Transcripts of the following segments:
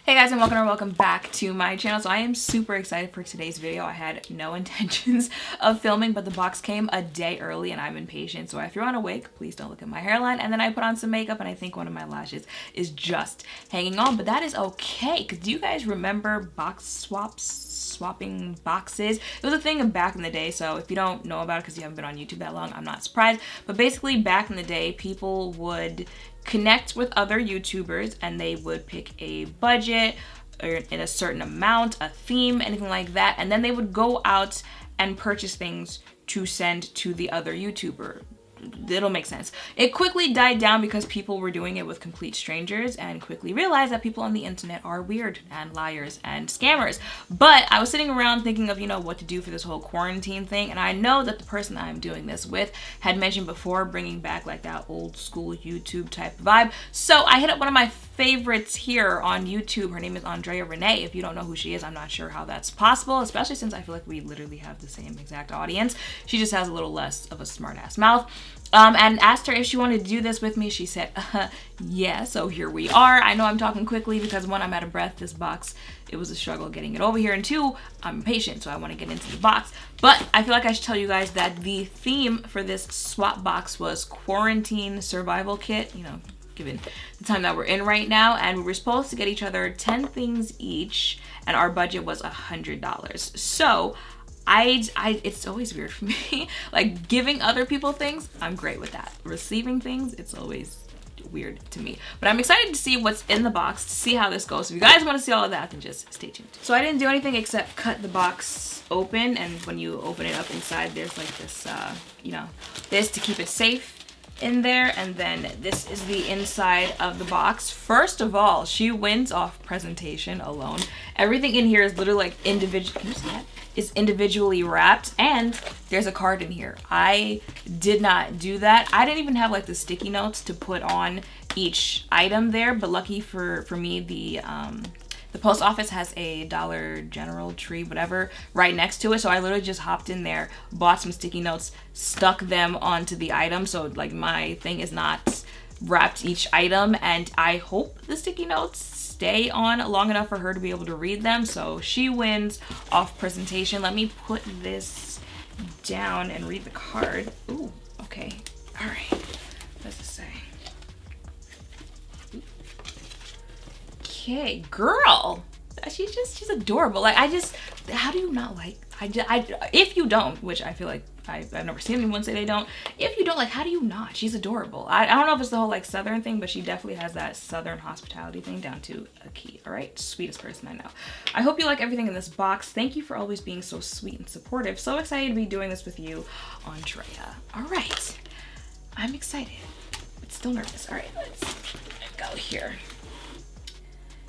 Hey guys, and welcome back to my channel. So I am super excited for today's video. I had no intentions of filming, but the box came a day early and I'm impatient. So if you're on a wig, please don't look at my hairline. And then I put on some makeup and I think one of my lashes is just hanging on, but that is okay. Cause do you guys remember box swapping boxes? It was a thing back in the day. So if you don't know about it because you haven't been on YouTube that long, I'm not surprised. But basically back in the day, people would connect with other YouTubers and they would pick a budget or in a certain amount, a theme, anything like that, and then they would go out and purchase things to send to the other YouTuber. It'll make sense. It quickly died down because people were doing it with complete strangers and quickly realized that people on the internet are weird and liars and scammers. But I was sitting around thinking of, what to do for this whole quarantine thing, and I know that the person that I'm doing this with had mentioned before bringing back like that old school YouTube type vibe. So I hit up one of my favorites here on YouTube. Her name is Andrea Renee. If you don't know who she is, I'm not sure how that's possible, especially since I feel like we literally have the same exact audience. She just has a little less of a smart ass mouth. And asked her if she wanted to do this with me. She said, yeah, so here we are. I know I'm talking quickly because one, I'm out of breath. This box, it was a struggle getting it over here. And two, I'm impatient, so I want to get into the box. But I feel like I should tell you guys that the theme for this swap box was quarantine survival kit, given the time that we're in right now. And we were supposed to get each other 10 things each, and our budget was $100. So it's always weird for me. Like giving other people things, I'm great with that. Receiving things, it's always weird to me. But I'm excited to see what's in the box, to see how this goes. If you guys want to see all of that, then just stay tuned. So I didn't do anything except cut the box open, and when you open it up inside, there's like this, this to keep it safe in there, and then this is the inside of the box. First of all, she wins off presentation alone. Everything in here is literally like individual. Can you see that? Is individually wrapped, and there's a card in here. I did not do that. I didn't even have like the sticky notes to put on each item there, but lucky for me, the post office has a Dollar General tree, whatever, right next to it. So I literally just hopped in there, bought some sticky notes, stuck them onto the item. So like my thing is not wrapped each item, and I hope the sticky notes stay on long enough for her to be able to read them. So she wins off presentation. Let me put this down and read the card. Ooh, okay. All right. What does it say? Okay, girl. She's adorable. Like how do you not like? If you don't, which I feel like I've never seen anyone say they don't. If you don't, like, how do you not? She's adorable. I don't know if it's the whole like Southern thing, but she definitely has that Southern hospitality thing down to a key. All right, sweetest person I know. I hope you like everything in this box. Thank you for always being so sweet and supportive. So excited to be doing this with you, Andrea. All right, I'm excited, but still nervous. All right, let's go here.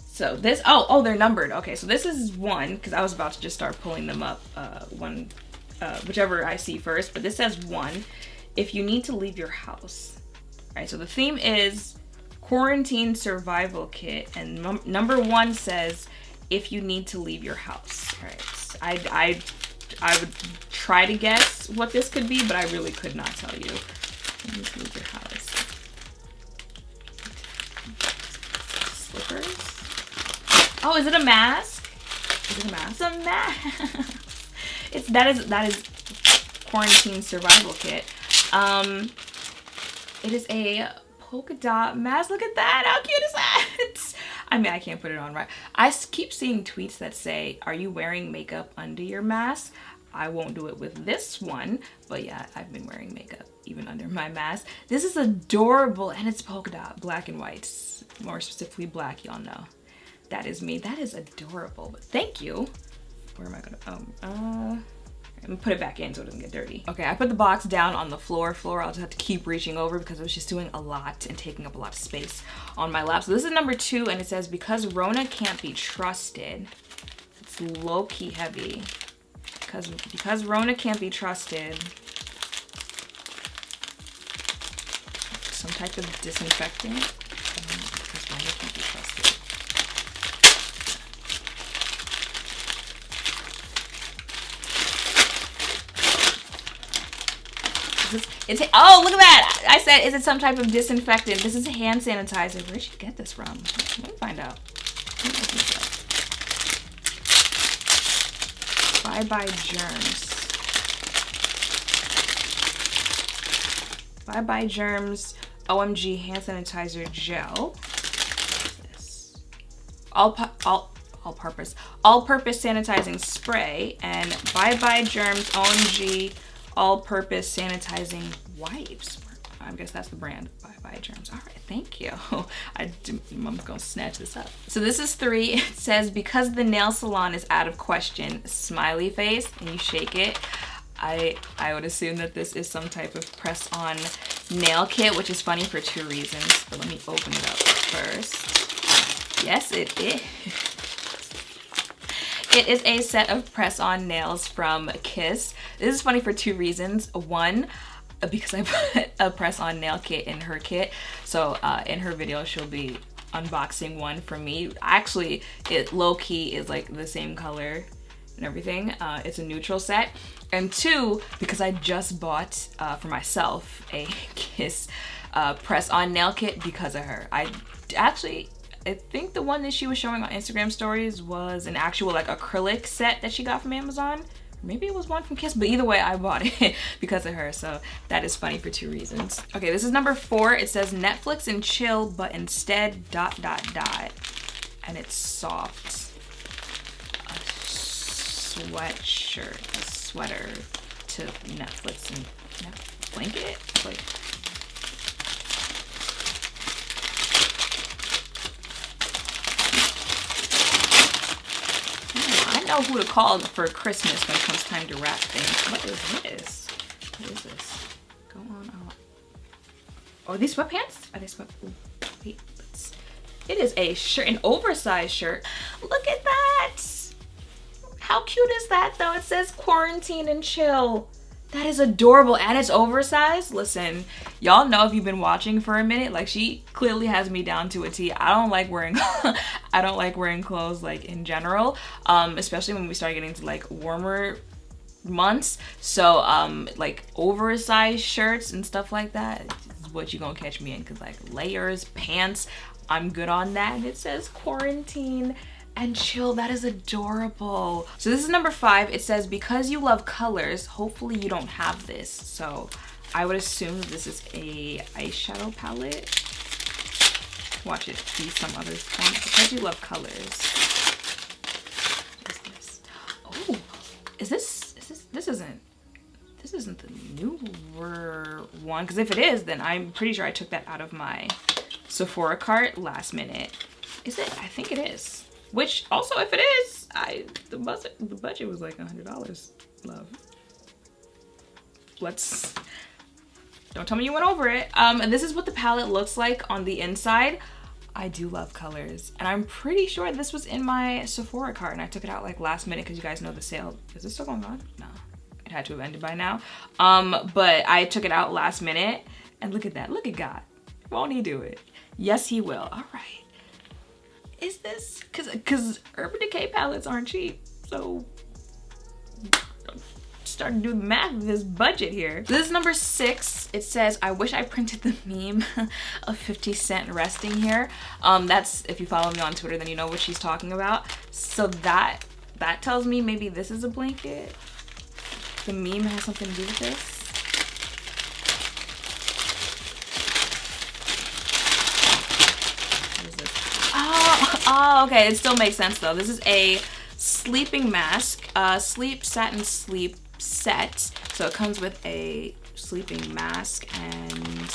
So this, oh, they're numbered. Okay, so this is one, because I was about to just start pulling them up, whichever I see first, but this says 1, if you need to leave your house. All right, so the theme is quarantine survival kit, and number 1 says, if you need to leave your house. All right, so I would try to guess what this could be, but I really could not tell you. You need to leave your house. Slippers. Oh, is it a mask? Is it a mask? It's a mask. That is quarantine survival kit. It is a polka dot mask. Look at that. How cute is that? I mean, I can't put it on right. I keep seeing tweets that say, are you wearing makeup under your mask? I won't do it with this one, but yeah, I've been wearing makeup even under my mask. This is adorable, and it's polka dot, black and white. More specifically black, y'all know. That is me. That is adorable, but thank you. Where am I gonna, I'm gonna put it back in so it doesn't get dirty. Okay, I put the box down on the floor. I'll just have to keep reaching over because I was just doing a lot and taking up a lot of space on my lap. So this is number 2, and it says, because Rona can't be trusted. It's low-key heavy. Because Rona can't be trusted. Some type of disinfectant. Because Rona can't be trusted. Oh, look at that. I said, is it some type of disinfectant? This is a hand sanitizer. Where'd she get this from? Let me find out. Bye Bye Germs. Bye Bye Germs OMG hand sanitizer gel. What is this? All-purpose sanitizing spray, and Bye Bye Germs OMG all-purpose sanitizing wipes. I guess that's the brand, Bye Bye Germs. All right, thank you. Mom's gonna snatch this up. So this is 3. It says, because the nail salon is out of question, smiley face, and you shake it. I would assume that this is some type of press-on nail kit, which is funny for 2 reasons. But let me open it up first. Yes, it is. It is a set of press-on nails from Kiss. This is funny for 2 reasons. 1, because I put a press-on nail kit in her kit. So in her video, she'll be unboxing one for me. Actually, it low-key is like the same color and everything. It's a neutral set. And 2, because I just bought for myself a Kiss press-on nail kit because of her. I think the one that she was showing on Instagram stories was an actual like acrylic set that she got from Amazon. Maybe it was one from Kiss, but either way, I bought it because of her. So that is funny for 2 reasons. Okay, this is number 4. It says Netflix and chill, but instead ... And it's soft. A sweatshirt, a sweater to Netflix and blanket. Like, I know who to call for Christmas when it comes time to wrap things. What is this? What is this? Go on out. Oh, are these sweatpants? Are they wait, it is a shirt, an oversized shirt. Look at that. How cute is that though? It says quarantine and chill. That is adorable, and it's oversized. Listen, y'all know if you've been watching for a minute, like she clearly has me down to a T. I don't like wearing I don't like wearing clothes like in general, especially when we start getting to like warmer months. So like oversized shirts and stuff like that is what you gonna catch me in, because like layers, pants, I'm good on that. And it says quarantine and chill. That is adorable. So this is number 5. It says, because you love colors, hopefully you don't have this. So I would assume this is a eyeshadow palette. Watch it be some other thing. Because you love colors. What is this? Oh, this isn't the newer one, because if it is, then I'm pretty sure I took that out of my Sephora cart last minute. Is it? I think it is. Which also, if it is, the budget was like $100. Love. Don't tell me you went over it. And this is what the palette looks like on the inside. I do love colors, and I'm pretty sure this was in my Sephora cart, and I took it out like last minute because you guys know the sale. Is this still going on? No, it had to have ended by now. But I took it out last minute, and look at that. Look at God. Won't he do it? Yes, he will. All right. Is this because Urban Decay palettes aren't cheap, so starting to do the math of this budget here. This is number 6. It says, I wish I printed the meme of 50 Cent resting here. That's, if you follow me on Twitter, then you know what she's talking about. So that tells me maybe this is a blanket. The meme has something to do with this. Oh, okay, it still makes sense though. This is a sleeping mask, sleep satin sleep set. So it comes with a sleeping mask and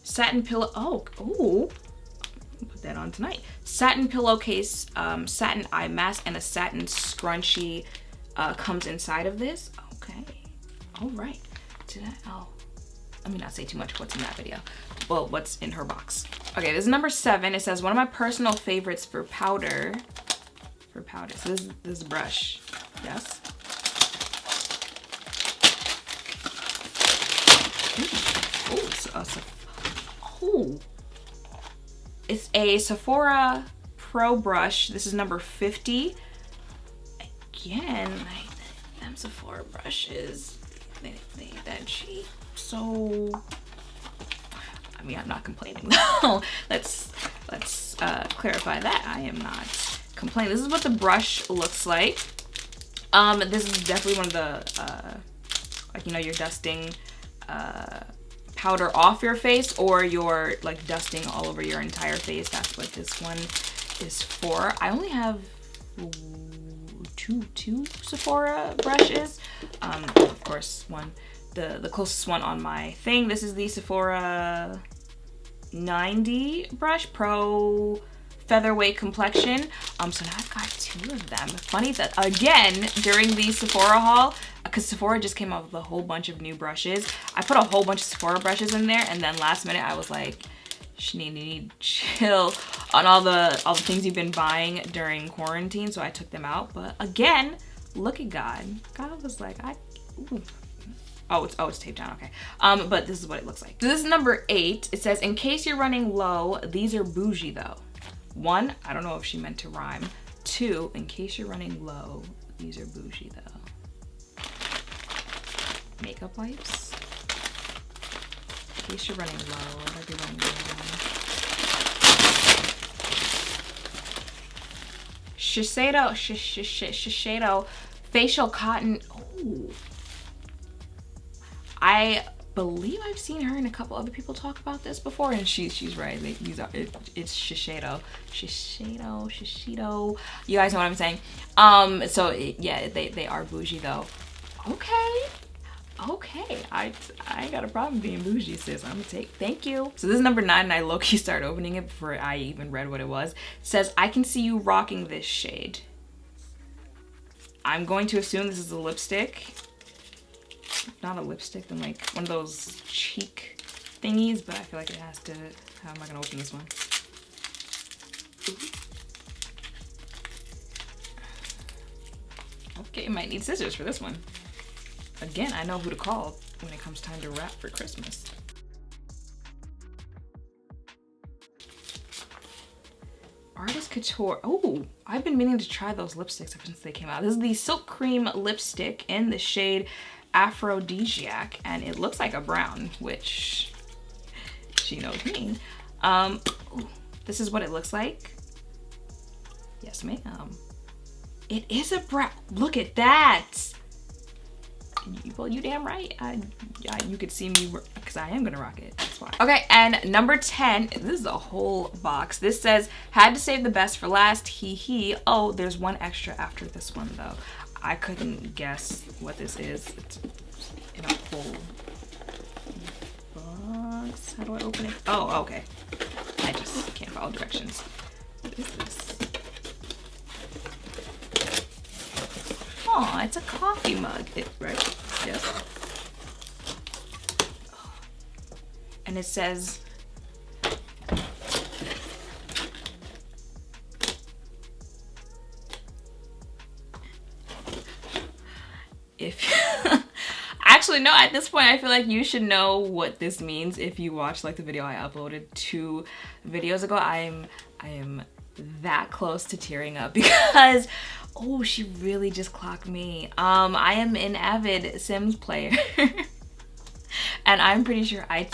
satin pillow. Oh, put that on tonight. Satin pillowcase, satin eye mask, and a satin scrunchie comes inside of this. Okay, all right. Let me not say too much what's in that video. Well, what's in her box. Okay, this is number 7. It says, one of my personal favorites for powder. So this is brush. Yes. It's a Sephora Pro brush. This is number 50. Again, them Sephora brushes, they ain't that cheap. So, I mean, I'm not complaining though. let's clarify that. I am not complaining. This is what the brush looks like. This is definitely one of the, like, you know, you're dusting powder off your face, or you're like dusting all over your entire face. That's what this one is for. I only have two Sephora brushes. Of course, the closest one on my thing. This is the Sephora 90 brush Pro Featherweight Complexion. So now I've got 2 of them. Funny that, again, during the Sephora haul, because Sephora just came out with a whole bunch of new brushes, I put a whole bunch of Sephora brushes in there, and then last minute I was like, need chill on all the things you've been buying during quarantine, so I took them out. But again, look at God. God was like, ooh. Oh, it's taped down, okay. But this is what it looks like. So this is number 8. It says, in case you're running low, these are bougie though. 1, I don't know if she meant to rhyme. 2, in case you're running low, these are bougie though. Makeup wipes. In case you're running low, like you're running low. Shiseido facial cotton. Oh, I believe I've seen her and a couple other people talk about this before, and she's right. It's Shiseido. You guys know what I'm saying. So yeah, they are bougie though. Okay, I ain't got a problem being bougie, sis. I'm gonna take, thank you. So this is number 9, and I low-key started opening it before I even read what it was. It says, I can see you rocking this shade. I'm going to assume this is a lipstick. If not a lipstick, then like one of those cheek thingies, but I feel like it has to, how am I gonna open this one? Okay, might need scissors for this one. Again, I know who to call when it comes time to wrap for Christmas. Artist Couture. Oh, I've been meaning to try those lipsticks ever since they came out. This is the Silk Cream lipstick in the shade Aphrodisiac, and it looks like a brown, which she knows me. Ooh, this is what it looks like. Yes, ma'am. It is a brown. Look at that. Well, you damn right. You could see me, because I am gonna rock it. That's why. Okay, and number 10. This is a whole box. This says, had to save the best for last. Hee hee. Oh, there's one extra after this one though. I couldn't guess what this is. It's in a whole box. How do I open it? Oh, okay. I just can't follow directions. What is this? Oh, it's a coffee mug, right? Yes. And it says, if actually no, at this point I feel like you should know what this means if you watched like the video I uploaded 2 videos ago. I am that close to tearing up because oh, she really just clocked me. I am an avid Sims player. And I'm pretty sure I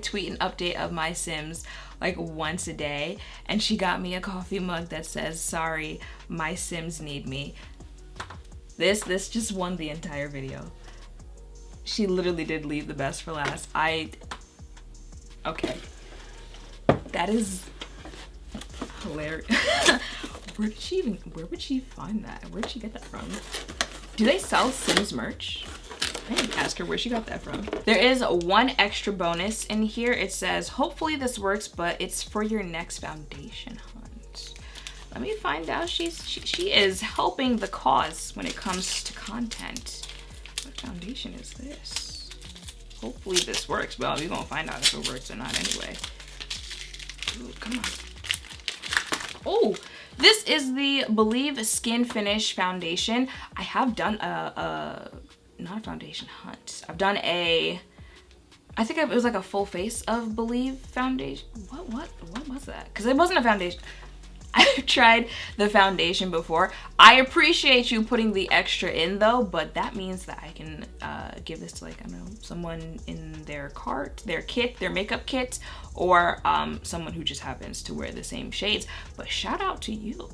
tweet an update of my Sims like once a day, and she got me a coffee mug that says, sorry, my Sims need me. This just won the entire video. She literally did leave the best for last. Okay. That is hilarious. Where would she find that? Where'd she get that from? Do they sell Sims merch? I didn't ask her where she got that from. There is one extra bonus in here. It says, hopefully this works, but it's for your next foundation hunt. Let me find out. She is helping the cause when it comes to content. What foundation is this? Hopefully this works. Well, we're gonna find out if it works or not anyway. Ooh, come on. Oh, this is the Believe Skin Finish Foundation. I have done not a foundation hunt. I've done I think it was like a full face of Believe foundation. What was that? Because it wasn't a foundation. I've tried the foundation before. I appreciate you putting the extra in though, but that means that I can give this to like, I don't know, someone in their cart, their kit, their makeup kit, or someone who just happens to wear the same shades. But shout out to you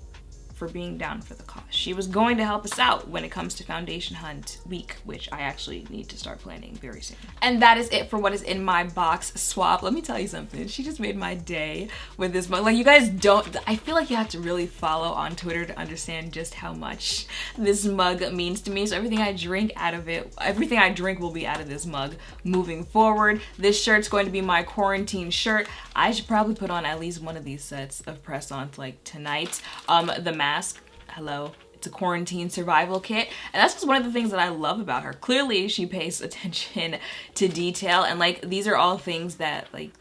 for being down for the cause. She was going to help us out when it comes to Foundation Hunt Week, which I actually need to start planning very soon. And that is it for what is in my box swap. Let me tell you something. She just made my day with this mug. Like, you guys don't, I feel like you have to really follow on Twitter to understand just how much this mug means to me. So everything I drink out of it, everything I drink will be out of this mug moving forward. This shirt's going to be my quarantine shirt. I should probably put on at least one of these sets of press-ons like tonight. The mask, hello, it's a quarantine survival kit, and that's just one of the things that I love about her. Clearly she pays attention to detail, and like these are all things that like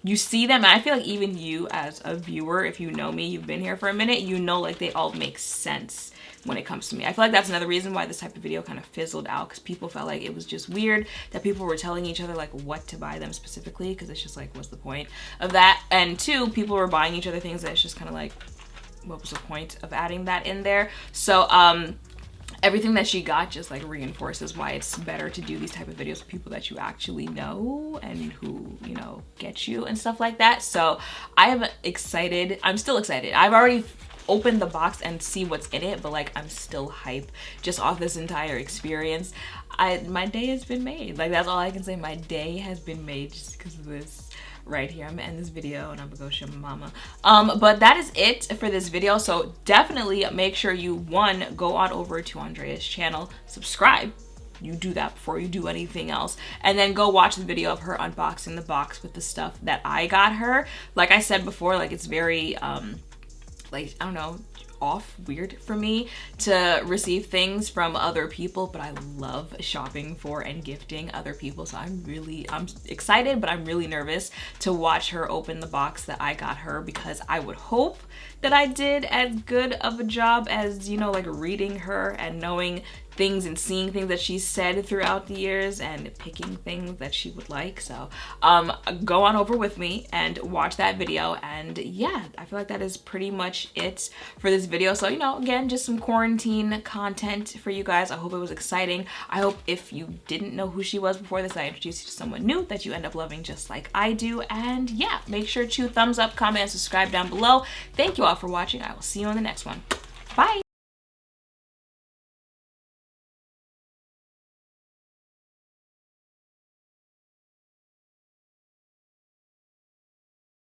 you see them, and I feel like even you as a viewer, if you know me, you've been here for a minute, you know like they all make sense when it comes to me. I feel like that's another reason why this type of video kind of fizzled out, because people felt like it was just weird that people were telling each other like what to buy them specifically, because it's just like, what's the point of that? And two, people were buying each other things that it's just kind of like, what was the point of adding that in there? So everything that she got just like reinforces why it's better to do these type of videos with people that you actually know and who, you know, get you and stuff like that. So I am excited. I'm still excited. I've already opened the box and see what's in it, but like I'm still hype just off this entire experience. My day has been made. Like, that's all I can say. My day has been made just because of this right here. I'm gonna end this video and I'm gonna go show my mama. But that is it for this video. So definitely make sure you, one, go on over to Andrea's channel, subscribe. You do that before you do anything else, and then go watch the video of her unboxing the box with the stuff that I got her. Like I said before, like it's very like, I don't know, weird for me to receive things from other people, but I love shopping for and gifting other people. So I'm excited, but I'm really nervous to watch her open the box that I got her, because I would hope that I did as good of a job as, you know, like reading her and knowing things and seeing things that she said throughout the years and picking things that she would like. So go on over with me and watch that video. And yeah, I feel like that is pretty much it for this video. So, you know, again, just some quarantine content for you guys. I hope it was exciting. I hope if you didn't know who she was before this, I introduced you to someone new that you end up loving just like I do. And yeah, make sure to thumbs up, comment, and subscribe down below. Thank you all for watching. I will see you on the next one. Bye.